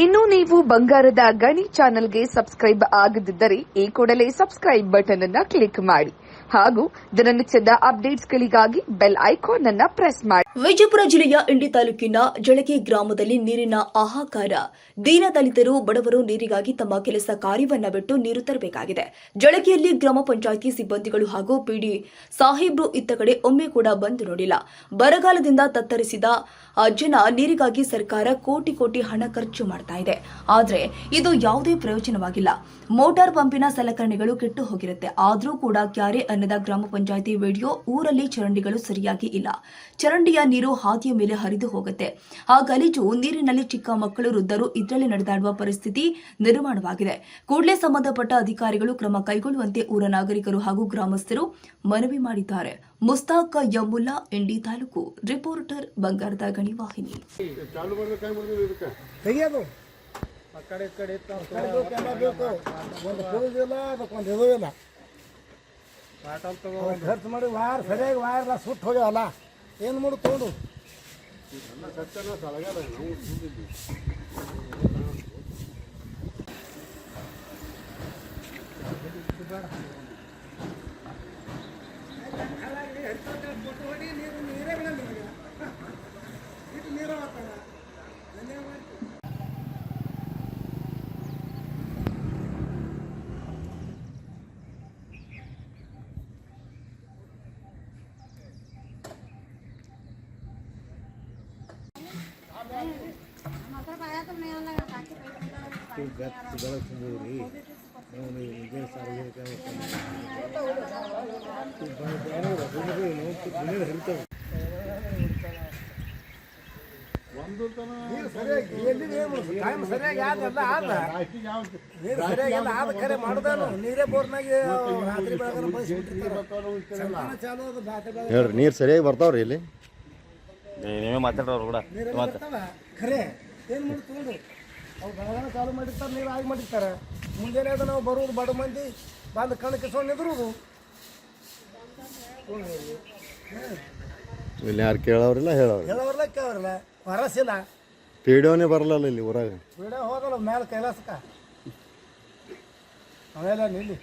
ಇನ್ನು ನೀವು ಬಂಗಾರದ ಗಣಿ ಚಾನೆಲ್ಗೆ ಸಬ್ಸ್ಕ್ರೈಬ್ ಆಗದಿದ್ದರೆ ಈ ಕೂಡಲೇ ಸಬ್ಸ್ಕ್ರೈಬ್ ಬಟನ್ ಅನ್ನು ಕ್ಲಿಕ್ ಮಾಡಿ ಹಾಗೂ ದಿನನಿತ್ಯದ ಅಪ್ಡೇಟ್ಸ್ಗಳಿಗಾಗಿ ಬೆಲ್ ಐಕಾನ್ ಅನ್ನು ಪ್ರೆಸ್ ಮಾಡಿ. ವಿಜಯಪುರ ಜಿಲ್ಲೆಯ ಇಂಡಿ ತಾಲೂಕಿನ ಜಳಗಿ ಗ್ರಾಮದಲ್ಲಿ ನೀರಿನ ಹಾಹಾಕಾರ. ದೀನದಲಿತರು ಬಡವರು ನೀರಿಗಾಗಿ ತಮ್ಮ ಕೆಲಸ ಕಾರ್ಯವನ್ನ ಬಿಟ್ಟು ನೀರು ತರಬೇಕಾಗಿದೆ. ಜಳಗಿಯಲ್ಲಿ ಗ್ರಾಮ ಪಂಚಾಯಿತಿ ಸಿಬ್ಬಂದಿಗಳು ಹಾಗೂ ಪಿಡಿ ಸಾಹೇಬ್ರು ಇತ್ತ ಕಡೆ ಒಮ್ಮೆ ಕೂಡ ಬಂದು ನೋಡಿಲ್ಲ. ಬರಗಾಲದಿಂದ ತತ್ತರಿಸಿದ ಜನ ನೀರಿಗಾಗಿ ಸರ್ಕಾರ ಕೋಟಿ ಕೋಟಿ ಹಣ ಖರ್ಚು ಮಾಡ್ತಾ ಇದೆ. ಆದ್ರೆ ಇದು ಯಾವುದೇ ಪ್ರಯೋಜನವಾಗಿಲ್ಲ. ಮೋಟಾರ್ ಪಂಪಿನ ಸಲಕರಣೆಗಳು ಕೆಟ್ಟು ಹೋಗಿರುತ್ತೆ. ಆದ್ರೂ ಕೂಡ ಕ್ಯಾರೆ ಅನ್ನದ ಗ್ರಾಮ ಪಂಚಾಯಿತಿ ವಿಡಿಯೋ ಊರಲ್ಲಿ ಚರಂಡಿಗಳು ಸರಿಯಾಗಿ ಇಲ್ಲ. ಚರಂಡಿಯ ನೀರು ಹಾದಿಯ ಮೇಲೆ ಹರಿದು ಹೋಗುತ್ತೆ. ಆ ಗಲೀಜು ನೀರಿನಲ್ಲಿ ಚಿಕ್ಕ ಮಕ್ಕಳು ವೃದ್ಧರು ಇದರಲ್ಲಿ ನಡೆದಾಡುವ ಪರಿಸ್ಥಿತಿ ನಿರ್ಮಾಣವಾಗಿದೆ. ಕೂಡಲೇ ಸಂಬಂಧಪಟ್ಟ ಅಧಿಕಾರಿಗಳು ಕ್ರಮ ಕೈಗೊಳ್ಳುವಂತೆ ಊರ ನಾಗರಿಕರು ಹಾಗೂ ಗ್ರಾಮಸ್ಥರು ಮನವಿ ಮಾಡಿದ್ದಾರೆ. ಮುಸ್ತಾಕ್ ಯಮುಲ್ಲಾ, ಇಂಡಿ ತಾಲೂಕು. ರಿಪೋರ್ಟರ್ ಬಂಗಾರದ ಗಣಿ ವಾಹಿನಿ. ಖರ್ಚು ಮಾಡಿ ವಾರ ಸರಿಯಾಗಿ ವಾರ ಸುಟ್ಟು ಹೋಗ್ಯಾವಲ್ಲ, ಏನು ಮಾಡು ತೊಗೊಂಡು ನೀರೇ ಬೋರ್ನಾಗ ನೀರು ಸರಿಯಾಗಿ ಬರ್ತಾವ್ರಿ ಇಲ್ಲಿ. ನೀವೇ ಮಾತಾಡೋರು ಕೂಡ ಖರೆ ಏನು ಮಾಡಿ ತೊಗೊಂಡು ಅವ್ರು ಬೆಳಗಾನ ಚಾಲು ಮಾಡಿರ್ತಾರೆ, ನೀರು ಆಗಿ ಮಾಡಿರ್ತಾರೆ. ಮುಂಜಾನೆ ಅದು ನಾವು ಬರೋದು ಬಡ ಮಂದಿ ಬಂದು ಕಣ್ಣು ಕಿಸ್ಕೊಂಡು ನಿದ್ರೋದು. ಇಲ್ಲಿ ಯಾರು ಕೇಳೋರಿಲ್ಲ ಹೇಳೋರ್ಲ ಕೇಳೋರಿಲ್ಲ, ಹೊರಸಿಲ್ಲ. ಪೀಡಿಯೋನೇ ಬರಲ್ಲ ಇಲ್ಲಿ ಊರಾಗ. ಪೀಡಿಯೋ ಹೋಗಲ್ಲ ಮೇಲೆ ಕೈಲಾಸಕ್ಕ ಅವೆಲ್ಲ ನಿಲ್ಲಿ.